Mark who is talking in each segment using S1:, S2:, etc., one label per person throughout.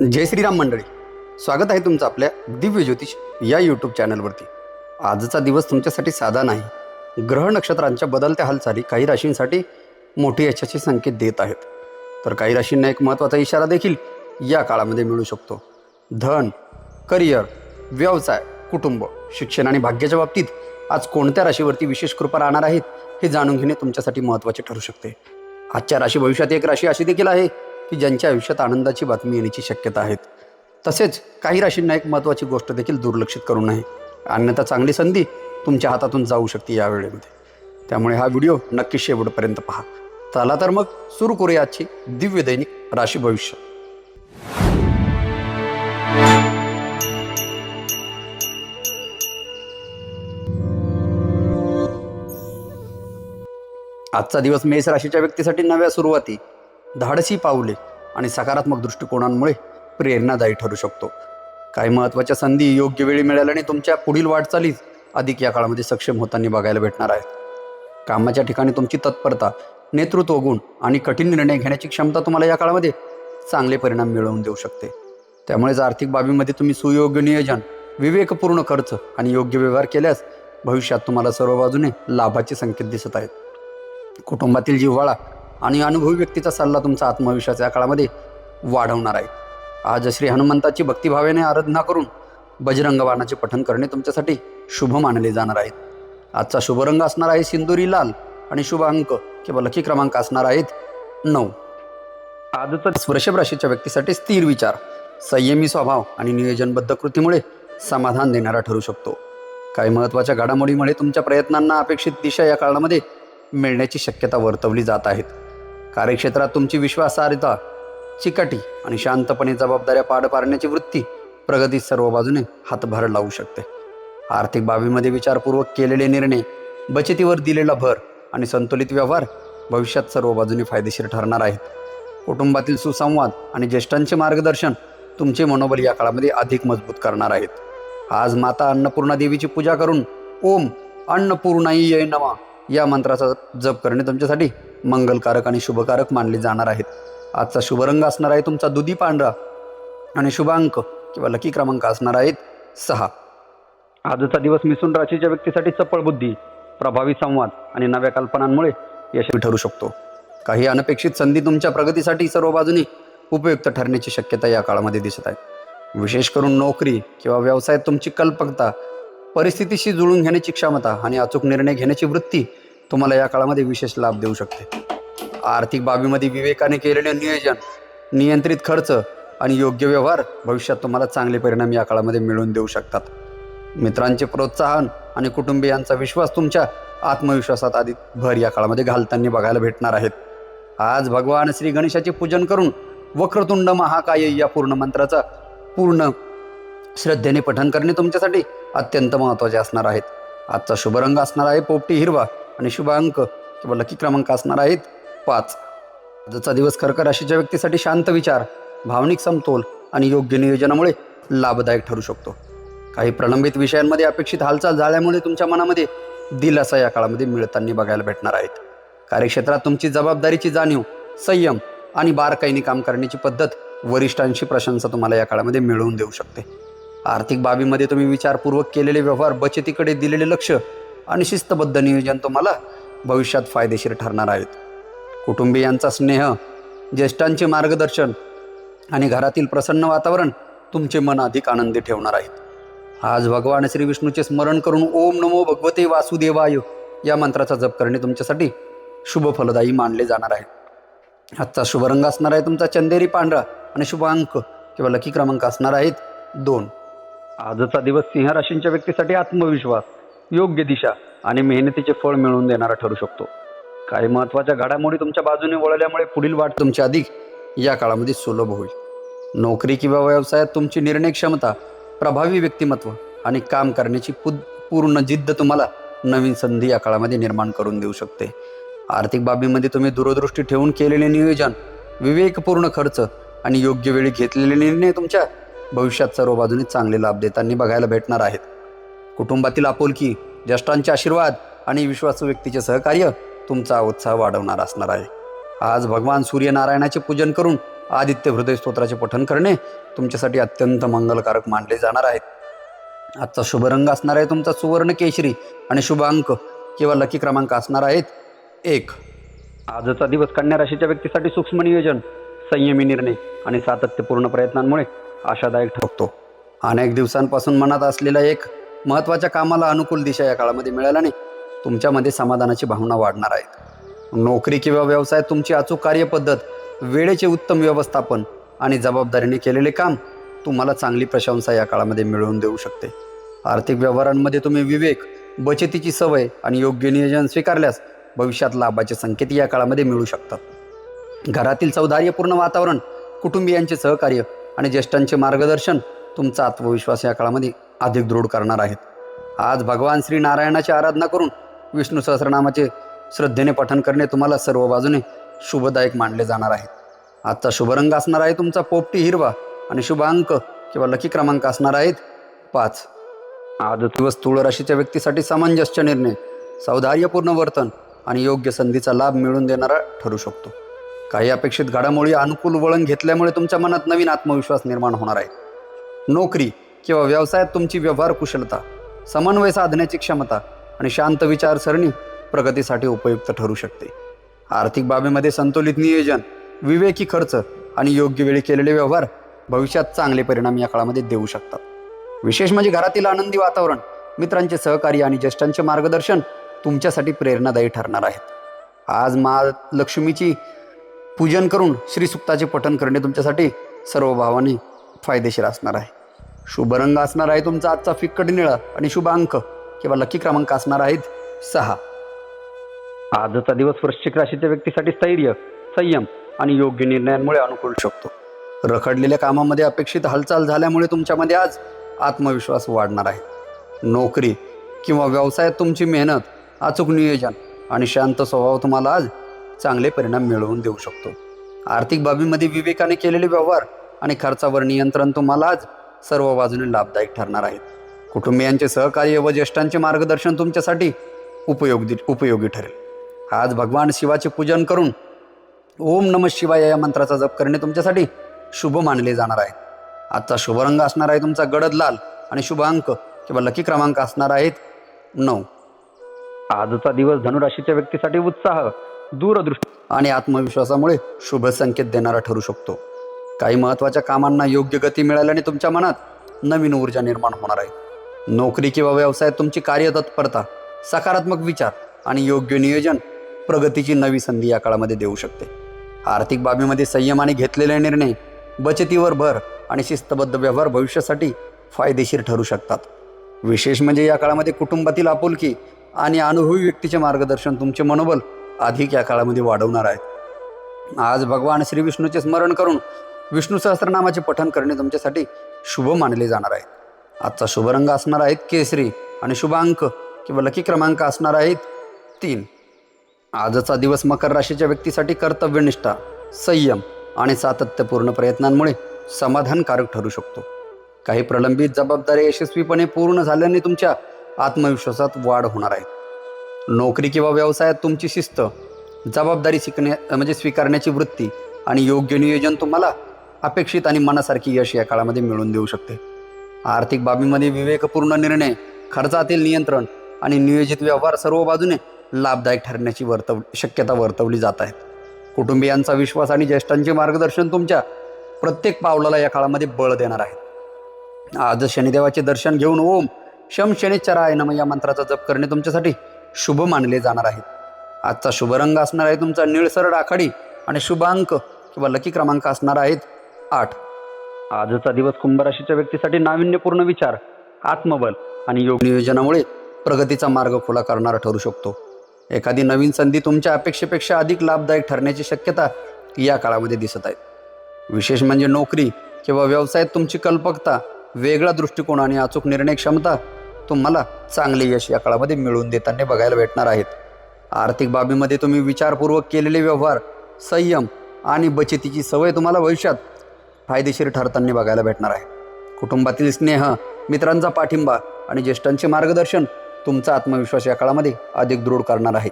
S1: जय श्रीराम मंडळी, स्वागत आहे तुमचं आपल्या दिव्य ज्योतिष या यूट्यूब चॅनलवरती. आजचा दिवस तुमच्यासाठी साधा नाही. ग्रह नक्षत्रांच्या बदलत्या हालचाली काही राशींसाठी मोठी यशाचे संकेत देत आहेत, तर काही राशींना एक महत्त्वाचा इशारा देखील या काळामध्ये मिळू शकतो. धन, करिअर, व्यवसाय, कुटुंब, शिक्षण आणि भाग्याच्या बाबतीत आज कोणत्या राशीवरती विशेष कृपा राहणार आहेत हे जाणून घेणे तुमच्यासाठी महत्त्वाचे ठरू शकते. आजच्या राशी भविष्यात एक राशी अशी देखील आहे की ज्यांच्या आयुष्यात आनंदाची बातमी येण्याची शक्यता आहेत. तसेच काही राशींना एक महत्त्वाची गोष्ट देखील दुर्लक्षित करू नये, अन्यथा चांगली संधी तुमच्या हातातून जाऊ शकते या वेळेमध्ये. त्यामुळे हा व्हिडिओ नक्की शेवटपर्यंत पहा. चला तर मग सुरू करूया आजची दिव्य दैनिक राशी भविष्य. आजचा दिवस मेष राशीच्या व्यक्तीसाठी नव्या सुरुवाती, धाडसी पाऊले आणि सकारात्मक दृष्टिकोनांमुळे प्रेरणादायी ठरू शकतो. काही महत्त्वाच्या संधी योग्य वेळी मिळाल्याने तुमच्या पुढील वाटचालीस अधिक या काळामध्ये सक्षम होताना बघायला भेटणार आहेत. कामाच्या ठिकाणी तुमची तत्परता, नेतृत्व गुण आणि कठीण निर्णय घेण्याची क्षमता तुम्हाला या काळामध्ये चांगले परिणाम मिळवून देऊ शकते. त्यामुळेच आर्थिक बाबीमध्ये तुम्ही सुयोग्य नियोजन, विवेकपूर्ण खर्च आणि योग्य व्यवहार केल्यास भविष्यात तुम्हाला सर्व बाजूने लाभाचे संकेत दिसत आहेत. कुटुंबातील जिव्हाळा आणि अनुभवी व्यक्तीचा सल्ला तुमचा आत्मविश्वास या काळामध्ये वाढवणार आहे. आज श्री हनुमंताची भक्तिभावाने आराधना करून बजरंग बाणाचे पठण करणे तुमच्यासाठी शुभ मानले जाणार आहेत. आजचा शुभ रंग असणार आहे सिंदुरी लाल आणि शुभ अंक किंवा लकी क्रमांक असणार आहेत 9. आजचा वृषभ राशीच्या व्यक्तीसाठी स्थिर विचार, संयमी स्वभाव आणि नियोजनबद्ध कृतीमुळे समाधान देणारा ठरू शकतो. काही महत्त्वाच्या घडामोडीमुळे तुमच्या प्रयत्नांना अपेक्षित दिशा या काळामध्ये मिळण्याची शक्यता वर्तवली जात आहेत. कार्यक्षेत्रात तुमची विश्वासार्हता, चिकाटी आणि शांतपणे जबाबदाऱ्या पार पाडण्याची वृत्ती प्रगतीत सर्व बाजूने हातभार लावू शकते. आर्थिक बाबीमध्ये विचारपूर्वक केलेले निर्णय, बचतीवर दिलेला भर आणि संतुलित व्यवहार भविष्यात सर्व बाजूने फायदेशीर ठरणार आहेत. कुटुंबातील सुसंवाद आणि ज्येष्ठांचे मार्गदर्शन तुमचे मनोबल या काळामध्ये अधिक मजबूत करणार आहेत. आज माता अन्नपूर्णा देवीची पूजा करून ओम अन्नपूर्णायै नमः या मंत्राचा जप करणे तुमच्यासाठी मंगलकारक आणि शुभकारक मानले जाणार आहेत. आजचा शुभ रंग असणार आहे तुमचा दुधी पांढरा आणि शुभ अंक किंवा लकी क्रमांक असणार आहेत 6. आजचा दिवस मिथुन राशीच्या व्यक्तीसाठी चपळ बुद्धी, प्रभावी संवाद आणि नव्या कल्पनांमुळे यशस्वी ठरू शकतो. काही अनपेक्षित संधी तुमच्या प्रगतीसाठी सर्व बाजूने उपयुक्त ठरण्याची शक्यता या काळामध्ये दिसत आहे. विशेष करून नोकरी किंवा व्यवसायात तुमची कल्पकता, परिस्थितीशी जुळून घेण्याची क्षमता आणि अचूक निर्णय घेण्याची वृत्ती तुम्हाला या काळामध्ये विशेष लाभ देऊ शकते. आर्थिक बाबीमध्ये विवेकाने केलेले नियोजन, नियंत्रित खर्च आणि योग्य व्यवहार भविष्यात तुम्हाला चांगले परिणाम या काळामध्ये मिळवून देऊ शकतात. मित्रांचे प्रोत्साहन आणि कुटुंबियांचा विश्वास तुमच्या आत्मविश्वासात अधिक भर या काळामध्ये घालताना बघायला भेटणार आहेत. आज भगवान श्री गणेशाचे पूजन करून वक्रतुंड महाकाय या पूर्ण मंत्राचा पूर्ण श्रद्धेने पठण करणे तुमच्यासाठी अत्यंत महत्त्वाचे असणार आहेत. आजचा शुभ रंग असणार आहे पोपटी हिरवा आणि शुभ अंक किंवा लकी क्रमांक असणार आहेत 5. आजचा दिवस कर्क राशीच्या व्यक्तीसाठी शांत विचार, भावनिक समतोल आणि योग्य नियोजनामुळे लाभदायक ठरू शकतो. काही प्रलंबित विषयांमध्ये अपेक्षित हालचाल झाल्यामुळे तुमच्या मनामध्ये दिलासा या काळामध्ये मिळताना बघायला भेटणार आहेत. कार्यक्षेत्रात तुमची जबाबदारीची जाणीव, संयम आणि बारकाईने काम करण्याची पद्धत वरिष्ठांची प्रशंसा तुम्हाला या काळामध्ये मिळवून देऊ शकते. आर्थिक बाबीमध्ये तुम्ही विचारपूर्वक केलेले व्यवहार, बचतीकडे दिलेले लक्ष आणि शिस्तबद्ध नियोजन तुम्हाला भविष्यात फायदेशीर ठरणार आहेत. कुटुंबियांचा स्नेह, ज्येष्ठांचे मार्गदर्शन आणि घरातील प्रसन्न वातावरण तुमचे मन अधिक आनंदी ठेवणार आहेत. आज भगवान श्री विष्णूचे स्मरण करून ओम नमो भगवते वासुदेवाय या मंत्राचा जप करणे तुमच्यासाठी शुभ फलदायी मानले जाणार आहे. आजचा शुभ रंग असणार आहे तुमचा चंदेरी पांढरा आणि शुभ अंक किंवा लकी क्रमांक असणार आहेत 2. आजचा दिवस सिंह राशींच्या व्यक्तीसाठी आत्मविश्वास, योग्य दिशा आणि मेहनतीचे फळ मिळवून देणारा ठरू शकतो. काही महत्त्वाच्या घडामोडी तुमच्या बाजूने वळल्यामुळे पुढील वाट तुमची अधिक या काळामध्ये सुलभ होईल. नोकरी किंवा व्यवसायात तुमची निर्णय क्षमता, प्रभावी व्यक्तिमत्व आणि काम करण्याची पूर्ण जिद्द तुम्हाला नवीन संधी या काळामध्ये निर्माण करून देऊ शकते. आर्थिक बाबीमध्ये तुम्ही दूरदृष्टी ठेवून केलेले नियोजन, विवेकपूर्ण खर्च आणि योग्य वेळी घेतलेले निर्णय तुमच्या भविष्यात सर्व बाजूने चांगले लाभ देताना बघायला भेटणार आहेत. कुटुंबातील आपुलकी, ज्येष्ठांचे आशीर्वाद आणि विश्वासू व्यक्तीचे सहकार्य तुमचा उत्साह वाढवणार असणार आहे. आज भगवान सूर्यनारायणाचे पूजन करून आदित्य हृदय स्तोत्राचे पठण करणे तुमच्यासाठी अत्यंत मंगलकारक मानले जाणार आहेत. आजचा शुभ रंग असणार आहे तुमचा सुवर्ण केशरी आणि शुभ अंक किंवा लकी क्रमांक असणार आहेत 1. आजचा दिवस कन्या राशीच्या व्यक्तीसाठी सूक्ष्म नियोजन, संयमी निर्णय आणि सातत्यपूर्ण प्रयत्नांमुळे आशादायक ठरतो. अनेक दिवसांपासून मनात असलेल्या एक महत्त्वाच्या कामाला अनुकूल दिशा या काळामध्ये मिळाल्याने तुमच्यामध्ये समाधानाची भावना वाढणार आहे. नोकरी किंवा व्यवसायात तुमची अचूक कार्यपद्धत, वेळेचे उत्तम व्यवस्थापन आणि जबाबदारीने केलेले काम तुम्हाला चांगली प्रशंसा या काळामध्ये मिळवून देऊ शकते. आर्थिक व्यवहारांमध्ये तुम्ही विवेक, बचतीची सवय आणि योग्य नियोजन स्वीकारल्यास भविष्यात लाभाचे संकेत या काळामध्ये मिळू शकतात. घरातील सौहार्दपूर्ण वातावरण, कुटुंबियांचे सहकार्य आणि ज्येष्ठांचे मार्गदर्शन तुमचा आत्मविश्वास या काळामध्ये अधिक दृढ करणार आहेत. आज भगवान श्री नारायणाची आराधना करून विष्णू सहस्रनामाचे श्रद्धेने पठण करणे तुम्हाला सर्व बाजूने शुभदायक मानले जाणार आहे. आजचा शुभ रंग असणार आहे तुमचा पोपटी हिरवा आणि शुभ अंक किंवा लकी क्रमांक असणार आहेत 5. आज दिवस तुळ राशीच्या व्यक्तीसाठी समंजस्य निर्णय, सौहार्दपूर्ण वर्तन आणि योग्य संधीचा लाभ मिळवून देणारा ठरू शकतो. काही अपेक्षित घडामोडी अनुकूल वळण घेतल्यामुळे तुमच्या मनात नवीन आत्मविश्वास निर्माण होणार आहे. नोकरी किंवा व्यवसायात तुमची व्यवहार कुशलता, समन्वय साधण्याची क्षमता आणि शांत विचारसरणी प्रगतीसाठी उपयुक्त ठरू शकते. आर्थिक बाबीमध्ये संतुलित नियोजन, विवेकी खर्च आणि योग्य वेळी केलेले व्यवहार भविष्यात चांगले परिणाम या काळामध्ये देऊ शकतात. विशेष म्हणजे घरातील आनंदी वातावरण, मित्रांचे सहकार्य आणि ज्येष्ठांचे मार्गदर्शन तुमच्यासाठी प्रेरणादायी ठरणार आहेत. आज महालक्ष्मीची पूजन करून श्रीसुक्ताचे पठण करणे तुमच्यासाठी सर्व भावाने फायदेशीर असणार आहे. शुभ रंग असणार आहे तुमचा आजचा फिक्कट निळा आणि शुभ अंक किंवा लकी क्रमांक असणार आहेत 6. आजचा दिवस वृश्चिक राशीच्या व्यक्तीसाठी स्थैर्य, संयम आणि योग्य निर्णयांमुळे अनुकूल शकतो. रखडलेल्या कामामध्ये अपेक्षित हालचाल झाल्यामुळे तुमच्यामध्ये आज आत्मविश्वास वाढणार आहे. नोकरी किंवा व्यवसायात तुमची मेहनत, अचूक नियोजन आणि शांत स्वभाव तुम्हाला आज चांगले परिणाम मिळवून देऊ शकतो. आर्थिक बाबीमध्ये विवेकाने केलेले व्यवहार आणि खर्चावर नियंत्रण तुम्हाला आज सर्व बाजूने लाभदायक ठरणार आहेत. कुटुंबियांचे सहकार्य व ज्येष्ठांचे मार्गदर्शन तुमच्यासाठी उपयोगी ठरेल. आज भगवान शिवाचे पूजन करून ओम नमः शिवाय या मंत्राचा जप करणे तुमच्यासाठी शुभ मानले जाणार आहे. आजचा शुभ रंग असणार आहे तुमचा गडद लाल आणि शुभ अंक किंवा लकी क्रमांक असणार आहेत 9. आजचा दिवस धनुराशीच्या व्यक्तीसाठी उत्साह, दूरदृष्टी आणि आत्मविश्वासामुळे शुभ संकेत देणारा ठरू शकतो. काही महत्त्वाच्या कामांना योग्य गती मिळाल्याने तुमच्या मनात नवीन ऊर्जा निर्माण होणार आहे. नोकरी किंवा व्यवसायात तुमची कार्यतत्परता, सकारात्मक विचार आणि योग्य नियोजन प्रगतीची नवी संधी या काळामध्ये देऊ शकते. आर्थिक बाबीमध्ये संयमाने घेतलेले निर्णय, बचतीवर भर आणि शिस्तबद्ध व्यवहार भविष्यासाठी फायदेशीर ठरू शकतात. विशेष म्हणजे या काळामध्ये कुटुंबातील आपुलकी आणि अनुभवी व्यक्तीचे मार्गदर्शन तुमचे मनोबल अधिक या काळामध्ये वाढवणार आहे. आज भगवान श्री विष्णूचे स्मरण करून विष्णू सहस्रनामाचे पठण करणे तुमच्यासाठी शुभ मानले जाणार आहे. आजचा शुभ रंग असणार आहेत केसरी आणि शुभ अंक किंवा लकी क्रमांक असणार आहेत 3. आजचा दिवस मकर राशीच्या व्यक्तीसाठी कर्तव्यनिष्ठा, संयम आणि सातत्यपूर्ण प्रयत्नांमुळे समाधानकारक ठरू शकतो. काही प्रलंबित जबाबदारी यशस्वीपणे पूर्ण झाल्याने तुमच्या आत्मविश्वासात वाढ होणार आहे. नोकरी किंवा व्यवसायात तुमची शिस्त, जबाबदारी स्वीकारण्याची वृत्ती आणि योग्य नियोजन तुम्हाला अपेक्षित आणि मनासारखी यश या काळामध्ये मिळवून देऊ शकते. आर्थिक बाबीमध्ये विवेकपूर्ण निर्णय, खर्चातील नियंत्रण आणि नियोजित व्यवहार सर्व बाजूने लाभदायक ठरण्याची शक्यता वर्तवली जात आहे. कुटुंबियांचा विश्वास आणि ज्येष्ठांचे मार्गदर्शन तुमच्या प्रत्येक पावलाला या काळामध्ये बळ देणार आहे. आज शनिदेवाचे दर्शन घेऊन ओम शम शनिश्चराय नमः या मंत्राचा जप करणे तुमच्यासाठी शुभ मानले जाणार आहे. आजचा शुभ रंग असणार आहे तुमचा निळसर राखाडी आणि शुभ अंक किंवा लकी क्रमांक असणार आहेत 8. आजचा दिवस कुंभ राशीच्या व्यक्तीसाठी नाविन्यपूर्ण विचार, आत्मबल आणि योग्य नियोजनामुळे प्रगतीचा मार्ग खुला करणारा ठरू शकतो. एखादी नवीन संधी तुमच्या अपेक्षेपेक्षा अधिक लाभदायक ठरण्याची शक्यता या काळामध्ये दिसत आहे. विशेष म्हणजे नोकरी किंवा व्यवसायात तुमची कल्पकता, वेगळा दृष्टिकोन आणि अचूक निर्णय क्षमता तुम्हाला चांगले यश या काळामध्ये मिळवून देताना बघायला भेटणार आहेत. आर्थिक बाबीमध्ये तुम्ही विचारपूर्वक केलेले व्यवहार, संयम आणि बचतीची सवय तुम्हाला भविष्यात फायदेशीर ठरताना बघायला भेटणार आहे. कुटुंबातील स्नेह, मित्रांचा पाठिंबा आणि ज्येष्ठांचे मार्गदर्शन तुमचा आत्मविश्वास या काळामध्ये अधिक दृढ करणार आहे.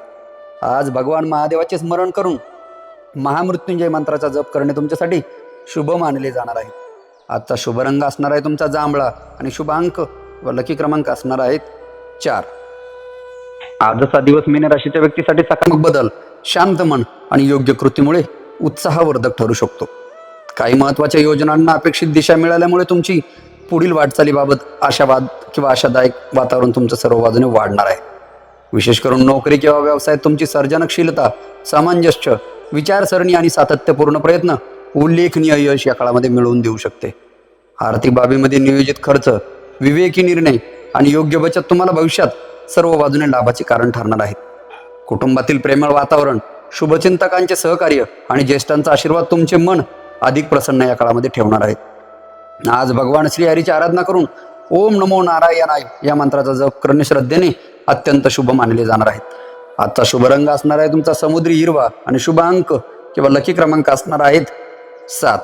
S1: आज भगवान महादेवाचे स्मरण करून महामृत्युंजय मंत्राचा जप करणे तुमच्यासाठी शुभ मानले जाणार आहेत. आजचा शुभ रंग असणार आहे तुमचा जांभळा आणि शुभ अंक व लकी क्रमांक असणार आहेत 4. आजचा दिवस मीन राशीच्या व्यक्तीसाठी सकारात्मक बदल, शांत मन आणि योग्य कृतीमुळे उत्साहवर्धक ठरू शकतो. काही महत्त्वाच्या योजनांना अपेक्षित दिशा मिळाल्यामुळे तुमची पुढील वाटचालीबाबत आशावाद किंवा आशादायक वातावरण तुमचं सर्व बाजूने वाढणार आहे. विशेष करून नोकरी किंवा व्यवसायात तुमची सर्जनशीलता, सामंजस्य, विचारसरणी आणि सातत्यपूर्ण प्रयत्न उल्लेखनीय यश या काळामध्ये मिळवून देऊ शकते. आर्थिक बाबीमध्ये नियोजित खर्च, विवेकी निर्णय आणि योग्य बचत तुम्हाला भविष्यात सर्व बाजूने लाभाचे कारण ठरणार आहेत. कुटुंबातील प्रेमळ वातावरण, शुभचिंतकांचे सहकार्य आणि ज्येष्ठांचा आशीर्वाद तुमचे मन अधिक प्रसन्न या काळामध्ये ठेवणार आहेत. आज भगवान श्रीहरीची आराधना करून ओम नमो नारायणाय या मंत्राचा जप करणे श्रद्धेने अत्यंत शुभ मानले जाणार आहेत. आजचा शुभ रंग असणार आहे तुमचा समुद्री हिरवा आणि शुभ अंक किंवा लकी क्रमांक असणार आहेत 7.